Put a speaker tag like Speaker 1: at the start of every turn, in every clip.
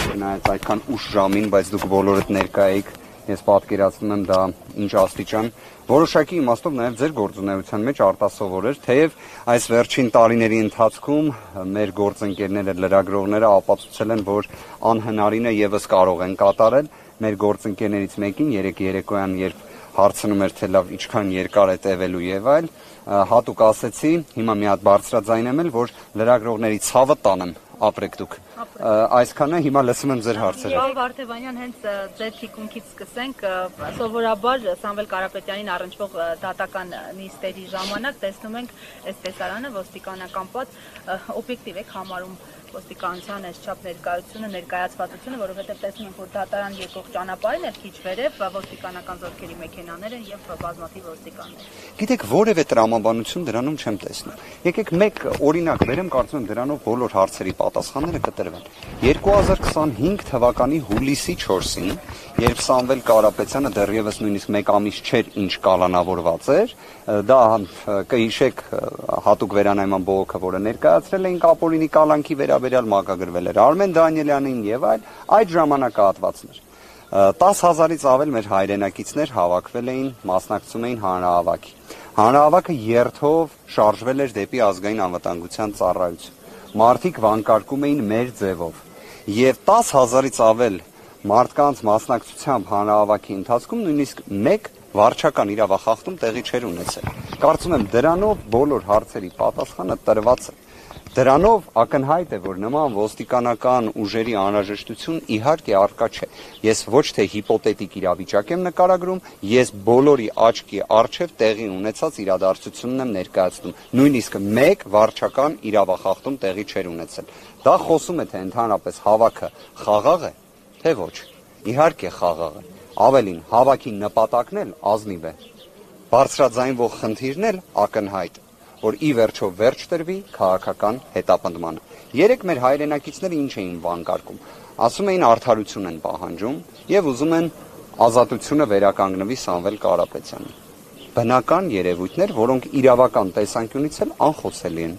Speaker 1: չնայած այդքան ուշ ժամին, բայց դուք բոլորդ ներկա եք, ես պատկերացնում եմ դա ինչ աստիճան, որոշակի իմաստով նաև ձեր գործունեության մեջ արտասովոր էր, թեև այս վերջին տարիների ընթացքում մեր գործընկերները, լրագրողները ապացուցել են, որ անհնարինը եւս կարող են կատարել։ Մեր գործընկերներից մեկին երեկ երեկոյան, երբ հարցնում էր, թե լավ ինչքան երկար է տևելու եւ այլ, հատուկ ասեցի, հիմա մի հատ բարձրաձայնեմ էլ, որ լրագրողների ցավը տանեմ, ապրեք դուք։ Այսքանը, հիմա լսում եմ ձեր հարցերը։
Speaker 2: Պարոն Վարդևանյան, հենց ձեր թիկունքից սկսենք, սովորաբար Սամվել Կարապետյանին առնչվող դատական նիստերի ժամանակ տեսնում ենք այս տեսարանը ոստիկանական պատ, օբյեկտիվ եք համարում ոստիկանության այսչափ ներկայությունը, ներկայացվածությունը, որովհետև տեսնում ենք, որ դատարան եկող ճանապարհին էլ քիչ վերև ոստիկանական զորքերի մեքենաներ են եւ բազմաթիվ ոստիկաններ։
Speaker 1: Գիտեք, որևէ տրամաբանություն դրանում չեմ տեսնում։ Եկեք մեկ օրինակ վերեմ, կարծում եմ դրանով բոլոր հարցերի պատասխանները կտրվեն։ 2025 թվականի հուլիսի 4-ին, երբ Սամվել Կարապետյանը դեռևս նույնիսկ մեկ ամիս չէր ինչ կալանավորված էր, դա կհիշեք հատուկ վերանայման բողոքը, որը ներկայացրել էին Ապոլինի կալանքի վերաբերյալ, մակագրվել էր Արմեն Դանիելյանին եւ այլ, այդ ժամանակահատվածներ 10,000-ից ավել մեր հայրենակիցներ հավաքվել էին, մասնակցում էին հանրահավաքի։ Հանրահավաքը երթով շարժվել էր դեպի ազգային անվտանգության ծառայություն։ Մարդիկ վանկարկում էին մեր ձևով եւ 10,000-ից ավել մարդկանց մասնակցությամբ հանրահավաքի ընթացքում նույնիսկ մեկ վարչական իրավախախտում տեղի չէր ունեցել։ Կարծում եմ դրանով բոլոր հարցերի պատասխանը տրված է։ Դրանով ակնհայտ է, որ նման ոստիկանական ուժերի անհրաժեշտություն իհարկե առկա չէ։ Ես ոչ թե հիպոթետիկ իրավիճակ եմ նկարագրում, ես բոլորի աչքի առջև տեղի ունեցած իրադարձությունն եմ ներկայացնում։ Նույնիսկ մեկ վարչական իրավախախտում տեղի չէր ունեցել։ Դա խոսում է, թե ընդհանրապես հավաքը խաղաղ է, թե ոչ։ Իհարկե խաղաղ է։ Ավելին, հավաքի նպատակն էլ ազնիվ է։ Բարձրաձայնվող խնդիրն էլ ակնհայտ է, որ ի վերջո վերջ տրվի քաղաքական հետապնդմանը։ Երեք մեր հայրենակիցները ինչ էին վանկարկում։ Ասում էին արդարություն են պահանջում եւ ուզում են ազատությունը վերականգնվի Սամվել Կարապետյանին։ Բնական երևույթներ, որոնք իրավական տեսանկյունից էլ անխոցելի են։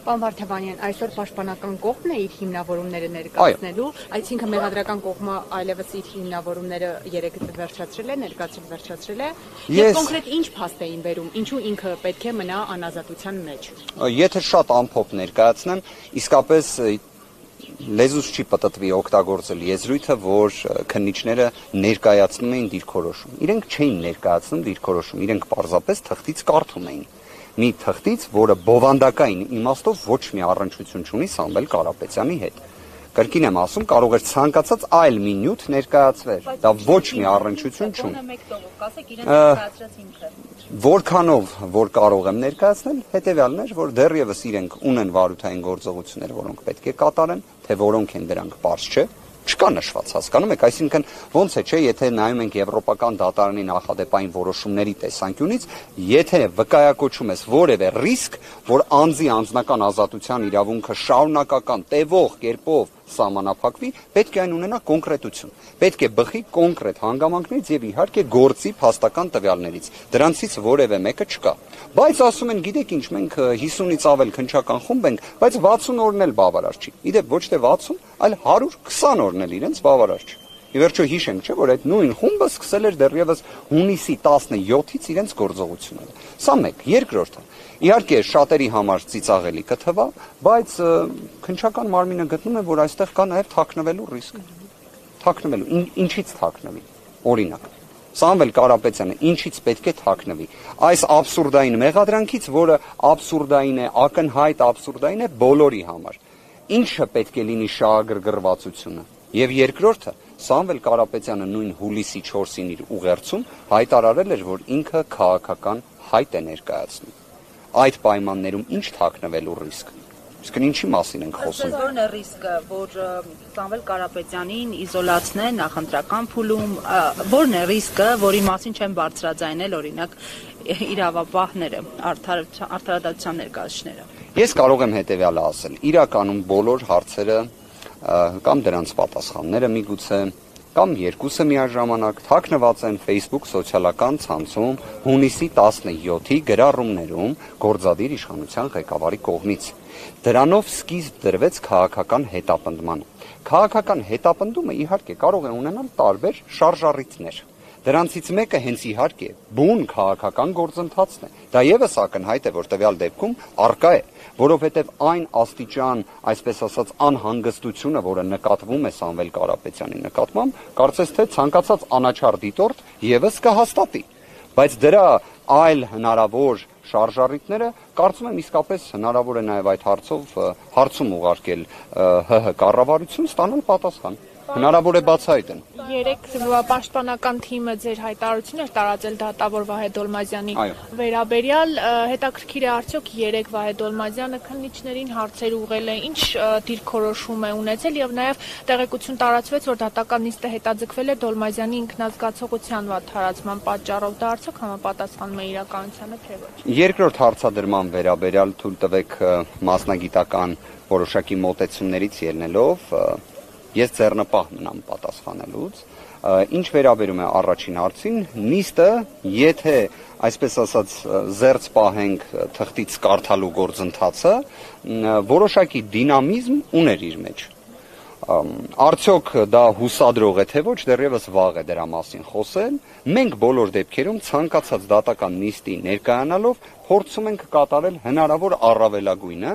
Speaker 3: Պարոն Վարդևանյան, այսօր պաշտպանական կողմն է իր հիմնավորումները ներկայացնելու, այսինքն մեղադրական կողմը այլևս իր հիմնավորումները երեք վերջացրել է, ներկայացրել է, եւ կոնկրետ ինչ փաստ էին բերում, ինչու ինքը պետք է մնա անազատության մեջ։
Speaker 1: Եթե շատ ամփոփ ներկայացնեմ, իսկապես լեզուս չի պտտվի օգտագործել եզրույթը, որ քննիչները ներկայացնում էին դիրքորոշում։ Իրենք չէին ներկայացնում դիրքորոշում, իրենք պարզապես թղթից կարդում էին։ Մի թղթից, որը բովանդակային իմաստով ոչ մի առնչություն չունի Սամվել Կարապետյանի հետ։ Կրկին եմ ասում, կարող էր ցանկացած այլ մի նյութ ներկայացվել։ Դա ոչ մի առնչություն չունի։ Որքանով որ կարող եմ ներկայացնել, հետեւյալն է, որ դեռևս իրենք ունեն վարութային գործողություններ, որոնք պետք է կատարեն, թե որոնք են դրանք բարձ չէ։ Չկա նշված, հասկանում եք, այսինքն ոնց է, չէ, եթե նայում ենք եվրոպական դատարանի նախադեպային որոշումների տեսանկյունից, եթե վկայակոչում ես որևէ ռիսկ, որ անձի անձնական ազատության իրավունքը շարունակական տևող կերպով սահմանափակվի, պետք է այն ունենա կոնկրետություն։ Պետք է բխի կոնկրետ հանգամանքներից եւ իհարկե գործի փաստական տվյալներից։ Դրանցից որևէ մեկը չկա։ Բայց ասում են, գիտեք ինչ, մենք 50-ից ավել քննչական խումբ ենք, բայց 60 օրն էլ բավարար չի։ Իդեպ ոչ թե 60, այլ 120 օրն էլ իրենց բավարար չի։ Ի վերջո հիշենք, չէ, որ այդ նույն խումբը սկսել էր դեռևս հունիսի 17-ից իրենց գործողությունները։ Սա մեկ, երկրորդը։ Իհարկե շատերի համար ծիծաղելի կթվա, բայց քննչական մարմինը գտնում է, որ այստեղ կա նաև թաքնվելու ռիսկ։ Թաքնվելու, ինչից թաքնվի։ Օրինակ, Սամվել Կարապետյանը ինչից պետք է թաքնվի։ Այս աբսուրդային մեղադրանքից, որը աբսուրդային է, ակնհայտ աբսուրդային է բոլորի համար։ Ինչը պետք է լինի շահագրգռվածությունը։ Եվ երկրորդը, Սամվել Կարապետյանը նույն հուլիսի 4-ին իր ուղերձում հայտարարել էր, որ ինքը քաղաքական հայտ է ներկայացնում։ Այդ պայմաններում ինչ թաքնվելու ռիսկ։ Իսկ ինչի մասին ենք խոսում։
Speaker 2: Ո՞րն է ռիսկը, որ Սամվել Կարապետյանին իզոլացնեն նախընտրական փուլում, ո՞րն է ռիսկը, որի մասին չեն բարձրաձայնել օրինակ իրավապահները, արդարադատության ներկայացուցիչները։
Speaker 1: Ես կարող եմ հետևյալը ասել. իրականում բոլոր հարցերը կամ դրանց պատասխանները միգուցե կամ երկուսը միաժամանակ թաքնված են Facebook սոցիալական ցանցում հունիսի 17-ի գրառումներում գործադիր իշխանության ղեկավարի կողմից։ Դրանով սկիզբ դրվեց քաղաքական հետապնդման։ Քաղաքական հետապնդումը իհարկե կարող է ունենալ տարբեր շարժառիթներ։ Դրանցից մեկը հենց իհարկե բուն քաղաքական գործընթացն է։ Դա եւս ակնհայտ է, որ տվյալ դեպքում արկա է, որովհետև այն աստիճան, այսպես ասած, անհանգստությունը, որը նկատվում է Սամվել Կարապետյանի նկատմամբ, կարծես թե ցանկացած անաչառ դիտորդ եւս կհաստատի։ Բայց դրա այլ հնարավոր շարժառիթները կարծում եմ իսկապես հնարավոր է նաև այդ հարցում ուղարկել ՀՀ կառավարություն, ստանալ պատասխան։ Հնարավոր է բացահայտեն։
Speaker 4: Երեք պաշտպանական թիմը ձեր հայտարարություն էր տարածել դատավոր Վահե Դոլմազյանի վերաբերյալ, հետաքրքիր է արդյոք երեք Վահե Դոլմազյանը քննիչներին հարցեր ուղղել է, ինչ դիրքորոշում է ունեցել եւ նաեւ տեղեկություն տարածվեց, որ դատական նիստը հետաձգվել է Դոլմազյանի ինքնազգացողության վատթարացման պատճառով, դա արդյոք համապատասխանում է իրականությանը թե ոչ։
Speaker 1: Երկրորդ հարցադրման վերաբերյալ թույլ տվեք մասնագիտական որոշակի մոտեցումներից ելնելով ես ձեռնպահ մնամ պատասխանելուց, ինչ վերաբերում է առաջին հարցին, նիստը, եթե այսպես ասած զերծ պահենք թղթից կարդալու գործընթացը, որոշակի դինամիզմ ուներ իր մեջ։ Արդյոք դա հուսադրող է թե ոչ, դեռևս վաղ է դրա մասին խոսել։ Մենք բոլոր դեպքերում ցանկացած դատական նիստի ներկայանալով փորձում ենք կատարել հնարավոր առավելագույնը,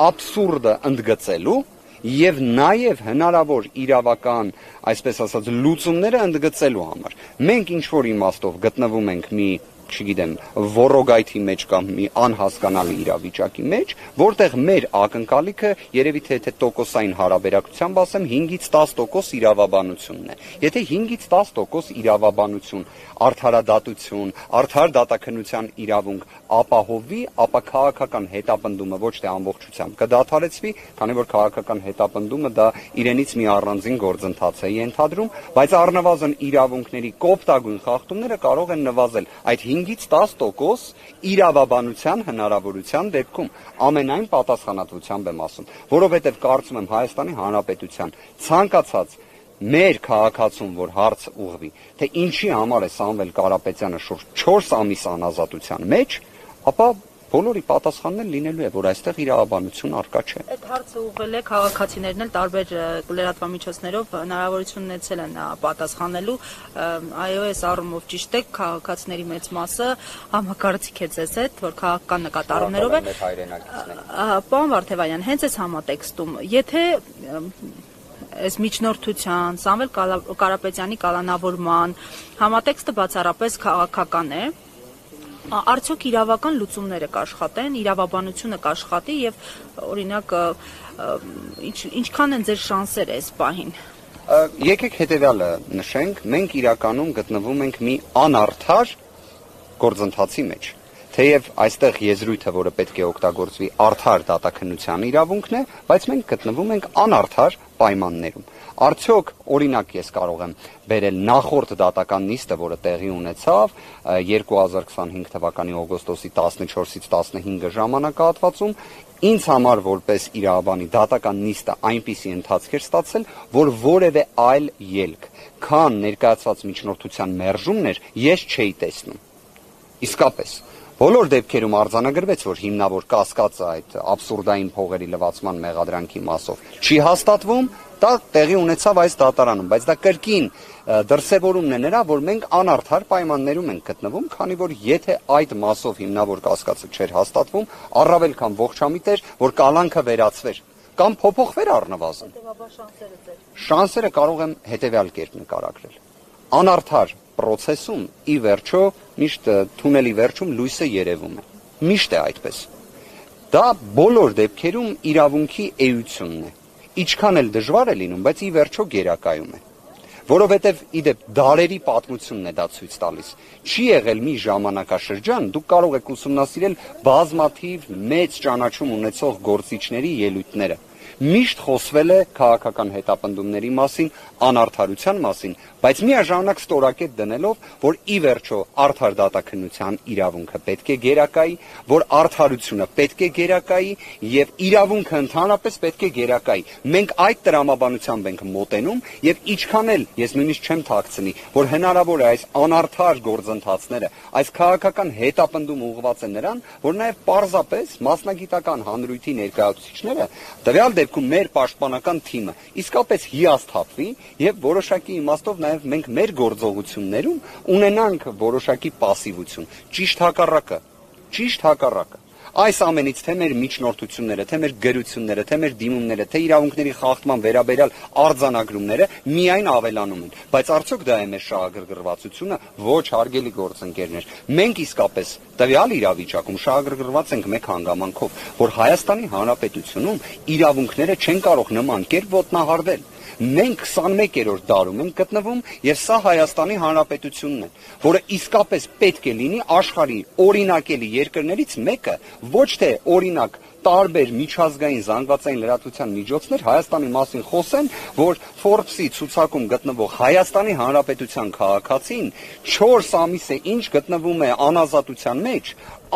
Speaker 1: աբսուրդը ընդգծելու եւ նաեւ հնարավոր իրավական, այսպես ասած, լուծումները ընդգծելու համար։ Մենք ինչ որ իմաստով գտնվում ենք մի, չգիտեմ, ոռոգայթի մեջ կամ մի անհասկանալի իրավիճակի մեջ, որտեղ մեր ակնկալիքը երևի թե տոկոսային հարաբերակցությամբ ասեմ 5-ից 10% իրավաբանությունն է։ Եթե 5-ից 10% իրավաբանություն, արդարադատություն, արդար դատաքննության իրավունք ապահովի, ապա քաղաքական հետապնդումը ոչ թե ամբողջությամբ կդադարեցվի, քանի որ քաղաքական հետապնդումը դա իրենից մի առանձին գործընթաց է ենթադրում, բայց առնվազն իրավունքների կոպտագույն խախտումները կարող են նվազել այդ 5-ից 10% իրավաբանության հնարավորության դեպքում, ամենայն պատասխանատվությամբ եմ ասում, որովհետև կարծում եմ Հայաստանի Հանրապետության ցանկացած մեր քաղաքացուն, որ հարց ուղղվի, թե ինչի համար է Սամվել Կարապետյանը շուրջ 4 ամիս անազատության մեջ, ապա բոլորի պատասխանն լինելու է, որ այստեղ իրավաբանություն առկա չէ։
Speaker 2: Այդ հարցը ուղղել է քաղաքացիներն էլ տարբեր լրատվամիջոցներով հնարավորություն ունեցել են պատասխանելու, այո, այս առումով ճիշտ է, քաղաքացիների մեծ մասը համակարծիք է ձեզ հետ, որ քաղաքական նկատառումներով է։ Պարոն Վարդևանյան, հենց այս համատեքստում, եթե այս միջնորդության, Սամվել Կարապետյանի կալանավորման համատեքստը բացառապես քաղաքական է, արդյոք իրավական լուծումները կաշխատեն, իրավաբանությունը կաշխատի եւ օրինակ ինչքան են ձեր շանսերը այս պահին։
Speaker 1: Եկեք հետեւյալը նշենք, մենք իրականում գտնվում ենք մի անարդար գործընթացի մեջ։ Թեև այստեղ եզրույթը, որը պետք է օգտագործվի, արդար դատաքննության իրավունքն է, բայց մենք գտնվում ենք անարդար պայմաններում։ Արդյոք, օրինակ ես կարող եմ բերել նախորդ դատական նիստը, որը տեղի ունեցավ 2025 թվականի օգոստոսի 14-ից 15 ժամանակահատվածում, ինձ համար որպես իրավաբանի դատական նիստը այնպիսի ընթացք էր ստացել, որ որևէ այլ ելք, քան ներկայացված միջնորդության մերժումներ, ես չէի տեսնում։ Իսկապես բոլոր դեպքերում արձանագրվեց, որ հիմնավոր կասկածը այդ աբսուրդային փողերի լվացման մեղադրանքի մասով չի հաստատվում, դա տեղի ունեցավ այս դատարանում, բայց դա կրկին դրսևորումն է նրա, որ մենք անարդար պայմաններում ենք գտնվում, քանի որ եթե այդ մասով հիմնավոր կասկածը չէր հաստատվում, առավել քան ողջամիտ էր, որ կալանքը վերացվեր կամ փոփոխվեր առնվազն։ Շանսերը կարող եմ հետևյալ կերպ նկարագրել։ Անարդար պրոցեսում ի վերջո միշտ թունելի վերջում լույսը երևում է։ Միշտ է այդպես։ Դա բոլոր դեպքերում իրավունքի էությունն է։ Ինչքան էլ դժվար է լինում, բայց ի վերջո գերակայում է։ Որովհետև իդեպ դարերի պատմությունն է դա ցույց տալիս։ Չի եղել մի ժամանակաշրջան, դուք կարող եք ուսումնասիրել բազմաթիվ մեծ ճանաչում ունեցող գործիչների ելույթները։ Միշտ խոսվել է քաղաքական հետապնդումների մասին, անարդարության մասին, բայց միաժամանակ ստորակետ դնելով, որ ի վերջո արդար դատաքննության իրավունքը պետք է գերակայի, որ արդարությունը պետք է գերակայի եւ իրավունքը ընդհանրապես պետք է գերակայի։ Մենք այդ տրամաբանությամբ ենք մոտենում եւ ինչքան էլ ես նույնիսկ չեմ թաքցնի, որ հնարավոր է այս անարդար գործընթացները, այս քաղաքական հետապնդումը ուղղված է նրան, որ նաեւ պարզապես մասնագիտական հանրույթի ներկայացուցիչները տվյալ դեպքում մեր պաշտպանական թիմը իսկապես հիասթափվի եւ որոշակի իմաստով նաեւ մենք մեր գործողություններում ունենանք որոշակի пассивություն։ Ճիշտ հակառակը։ Այս ամենից թե մեր միջնորդությունները, թե մեր գրությունները, թե մեր դիմումները, թե իրավունքների խախտման վերաբերյալ արձանագրումները միայն ավելանում են։ Բայց արդյոք դա է մեր շահագրգռվածությունը? Ոչ, հարգելի գործընկերներ։ Մենք իսկապես տվյալ իրավիճակում շահագրգռված ենք մեկ հանգամանքով, որ Հայաստանի Հանրապետությունում իրավունքները չեն կարող նման կերպ ոտնահարվել։ Մենք 21-րդ դարում ենք գտնվում եւ սա Հայաստանի Հանրապետությունն է, որը իսկապես պետք է լինի աշխարհի օրինակելի երկրներից մեկը, ոչ թե օրինակ տարբեր միջազգային զանգվածային լրատվության միջոցներ Հայաստանի մասին խոսեն, որ Forbes-ի ցուցակում գտնվող Հայաստանի Հանրապետության քաղաքացին 4 ամիս է ինչ գտնվում է անազատության մեջ,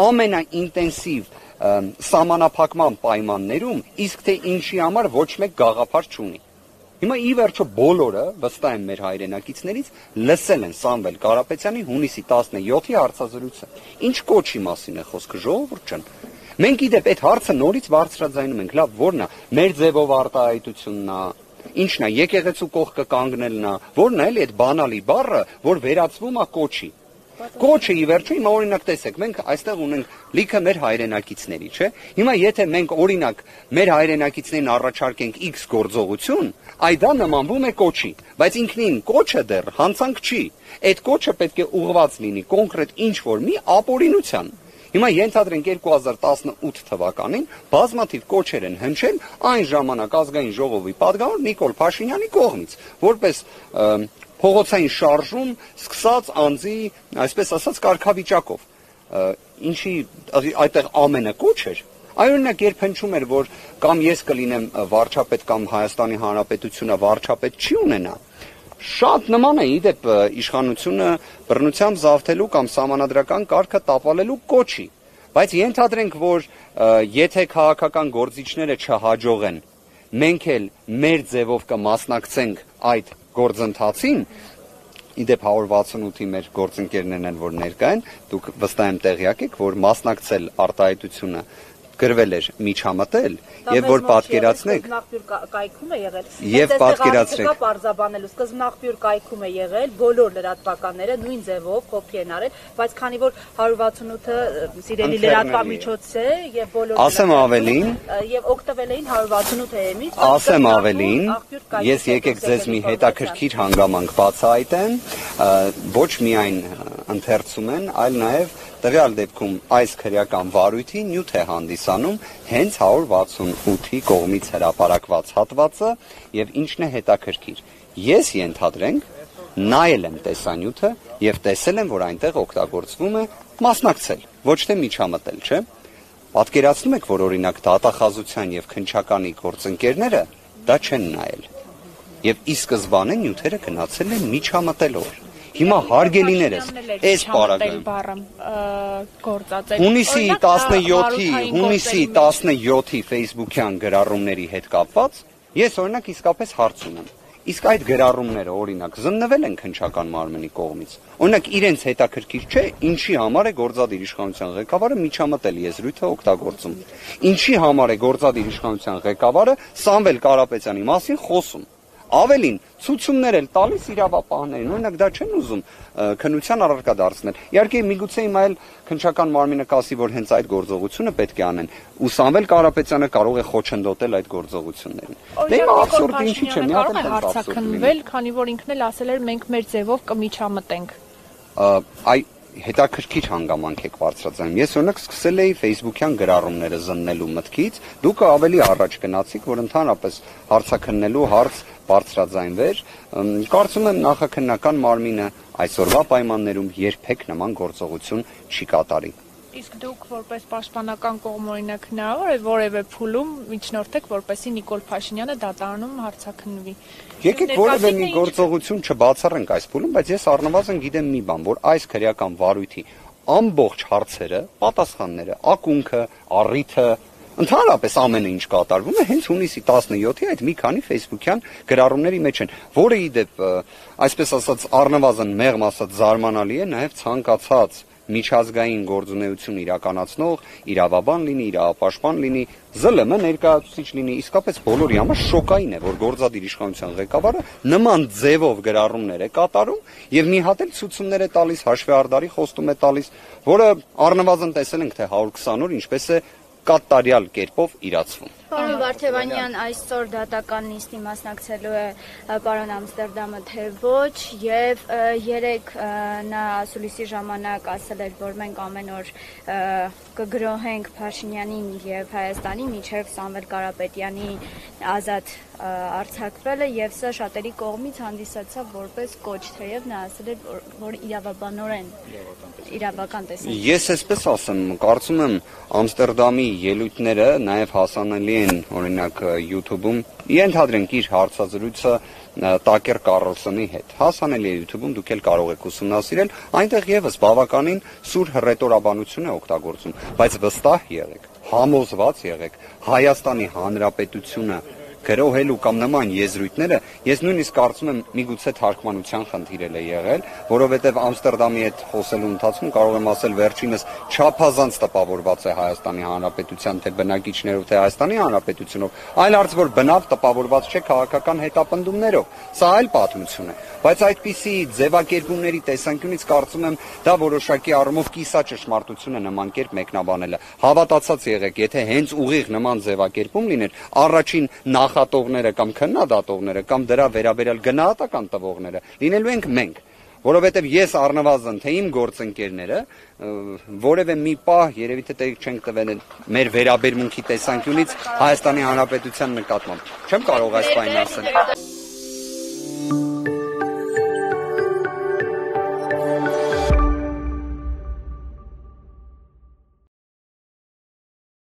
Speaker 1: ամենաինտենսիվ սահմանափակման պայմաններում, իսկ թե ինչի համար ոչ մեկ գաղափար չունի։ Հիմա ի վերջո բոլորը, վստահ եմ մեր հայրենակիցներից, լսել են Սամվել Կարապետյանի հունիսի 17-ի հարցազրույցը։ Ինչ կոչի մասին է խոսքը, ժողովուրդ ջան։ Մենք իդեպ այդ հարցը նորից բարձրաձայնում ենք, լավ, որն է, մեր ձևով արտահայտությունն է, ինչն է, եկեղեցու կողքը կանգնելն է, որն է էլի այդ բանալի բառը, որ վերածվում է կոչի։ Կոչը ի վերջո հիմա օրինակ տեսեք, մենք այստեղ ունենք լիքը մեր հայրենակիցների, չէ՞։ Հիմա եթե մենք օրինակ մեր հայրենակիցներին առաջարկենք X գործողություն, այ դա նմանվում է կոչի, բայց ինքնին կոչը դեռ հանցանք չի։ Այդ կոչը պետք է ուղղված լինի կոնկրետ ինչ-որ մի ապօրինության։ Հիմա ենթադրենք 2018 թվականին բազմաթիվ կոչեր են հնչել այն ժամանակ ազգային ժողովի պատգամավոր Նիկոլ Փաշինյանի կողմից, որպես փողոցային շարժում սկսած անձի, այսպես ասած, կարգավիճակով, ինչի այդտեղ ամենը կոչ էր, այօրինակ երբ հնչում էր, որ կամ ես կլինեմ վարչապետ կամ Հայաստանի Հանրապետությունը վարչապետ չի ունենա, շատ նման է իդեպ իշխանությունը բռնությամբ զավթելու կամ սահմանադրական կարգը տապալելու կոչի, բայց ենթադրենք, որ եթե քաղաքական գործիչները չհաջողեն, մենք էլ մեր ձևով կմասնակցենք այդ գործընթացին, իդեպ 168-ի մեր գործընկերներն են, որ ներկա են, դուք վստահ եմ տեղյակ եք, որ մասնակցել արտահայտությունը գրվել էր միջամտել եւ որ պատկերացնեք
Speaker 2: սկզբնաղբյուր կայքում է եղել
Speaker 1: եւ պատկերացրեք
Speaker 2: պարզաբանելու սկզբնաղբյուր կայքում է եղել բոլոր լրատվականները նույն ձևով կոպի են արել բայց քանի որ 168-ը սիրելի լրատվամիջոց է եւ բոլոր
Speaker 1: ասեմ ավելին
Speaker 2: եւ օգտվել էին 168-ից
Speaker 1: ասեմ ավելին ես եկեք ձեզ մի հետաքրքիր հանգամանք բացահայտեմ ոչ միայն ընթերցում են այլ նաեւ տվյալ դեպքում այս քրեական վարույթի նյութ է հանդիսանում հենց 168-ի կողմից հրապարակված հատվածը եւ ինչն է հետաքրքիր։ Ես ենթադրենք նայել եմ տեսանյութը եւ տեսել եմ, որ այնտեղ օգտագործվում է մասնակցել, ոչ թե միջամտել, չէ՞։ Պատկերացնում եք, որ օրինակ դատախազության եւ քննչականի գործընկերները դա չեն նայել։ Եւ ի սկզբանե նյութերը գնացել են միջամտելով։ Հիմա հարգելիներս, այս պարագայում հունիսի 17-ի Facebook-յան գրառումների հետ կապված, ես օրինակ իսկապես հարց ունեմ։ Իսկ այդ գրառումները օրինակ զննվել են քննչական մարմնի կողմից։ Օրինակ իրենց հետաքրքիր չէ, ինչի համար է գործադիր իշխանության ղեկավարը միջամտել եզրույթը օգտագործում։ Ինչի համար է գործադիր իշխանության ղեկավարը Սամվել Կարապետյանի մասին խոսում։ Ավելին, ցուցումներ էլ տալիս իրավապահներին, օրինակ դա չեն ուզում քննության առարկա դարձնել։ Իհարկե միգուցե հիմա էլ քննչական մարմինը կասի, որ հենց այդ գործողությունը պետք է անեն, ու Սամվել Կարապետյանը կարող է խոչընդոտել այդ գործողություններին։ Դե հիմա աբսուրդ ինչի՞ չէ, մի հատ էլ
Speaker 4: հարցաքննվել, քանի որ ինքն էլ ասել էր մենք մեր ձևով կմիջամտենք։
Speaker 1: Այ հետաքրքիր հանգամանք եք բարձրացնում։ Ես օրինակ սկսել էի Facebook-յան գրառումները զննելու մտքից, դուք ավելի առաջ գնացիք, որ ընդհանրապես հարցաքննելու հարց բարձրաձայնվեր։ Կարծում եմ նախաքննական մարմինը այսօրվա պայմաններում երբեք նման գործողություն չի կատարի։
Speaker 4: Իսկ դուք որպես պաշտպանական կողմ օրինակ հնարավոր է որևէ փուլում միջնորդեք, որպեսզի Նիկոլ Փաշինյանը դատարանում հարցաքննվի։
Speaker 1: Եկեք որևէ մի գործողություն չբացառենք այս փուլում, բայց ես առնվազն գիտեմ մի բան, որ այս քրեական վարույթի ամբողջ հարցերը, պատասխանները, ակունքը, առիթը, ընդհանրապես ամենը ինչ կատարվում է հենց հունիսի 17-ի այդ մի քանի Facebook-յան գրառումների մեջ են, որը իդեպ, այսպես ասած, առնվազն մեղմ ասած զարմանալի է նաև ցանկացած միջազգային գործունեություն իրականացնող իրավաբան լինի, իրավապաշտպան լինի, ԶԼՄ ներկայացուցիչ լինի, իսկապես բոլորի համար շոկային է, որ գործադիր իշխանության ղեկավարը նման ձևով գրառումներ է կատարում եւ մի հատ էլ ցուցումներ է տալիս, հաշվեհարդարի խոստում է տալիս, որը առնվազն տեսել ենք, թե 120 օր ինչպես է կատարյալ կերպով իրացվում։
Speaker 5: Պարոն Վարդևանյան, այսօր դատական նիստի մասնակցելու է պարոն Ամստերդամը, թե ոչ, եւ երեք նա ասուլիսի ժամանակ ասել էր, որ մենք ամեն օր կգրոհենք Փաշինյանին եւ Հայաստանի միջև Սամվել Կարապետյանի ազատ արձակվելը, եւ սա շատերի կողմից հանդիսացավ որպես կոչ, թեև նա ասել էր, որ իրավաբանորեն իրավական տեսակ։
Speaker 1: Ես այսպես ասեմ, կարծում եմ Ամստերդամի ելույթները նաեւ հասանելի են օրինակ YouTube-ում, ենթադրենք իր հարցազրույցը Տակեր Կարլսոնի հետ։ Հասանելի է YouTube-ում, դուք էլ կարող եք ուսումնասիրել, այնտեղ եւս բավականին սուր հռետորաբանություն է օգտագործում, բայց վստահ եղեք, համոզված եղեք, Հայաստանի Հանրապետությունը գրոհելու կամ նման եզրույթները, ես նույնիսկ կարծում եմ միգուցե թարգմանության խնդիր է եղել, որովհետև Ամստերդամի հետ խոսելու ընթացքում կարող եմ ասել վերջինս չափազանց տպավորված է Հայաստանի Հանրապետության թե բնակիչներով, թե Հայաստանի Հանրապետությունով, այլ հարց որ բնավ տպավորված չէ քաղաքական հետապնդումներով, սա այլ պատմություն է, բայց այդպիսի ձևակերպումների տեսանկյունից կարծում եմ դա որոշակի առումով կիսա ճշմարտություն է նման կերպ մեկնաբանելը։ Հավատացած եղեք, եթե հենց ուղիղ նման ձևակերպում լիներ, առաջին նախատողները կամ քննադատողները կամ դրա վերաբերյալ գնահատական տվողները լինելու ենք մենք, որովհետև ես առնվազն թե իմ գործընկերները որևէ մի պահ երևի թե տեղ չենք տվել մեր վերաբերմունքի տեսանկյունից Հայաստանի Հանրապետության նկատմամբ։ Չեմ կարող այս բանին ասել։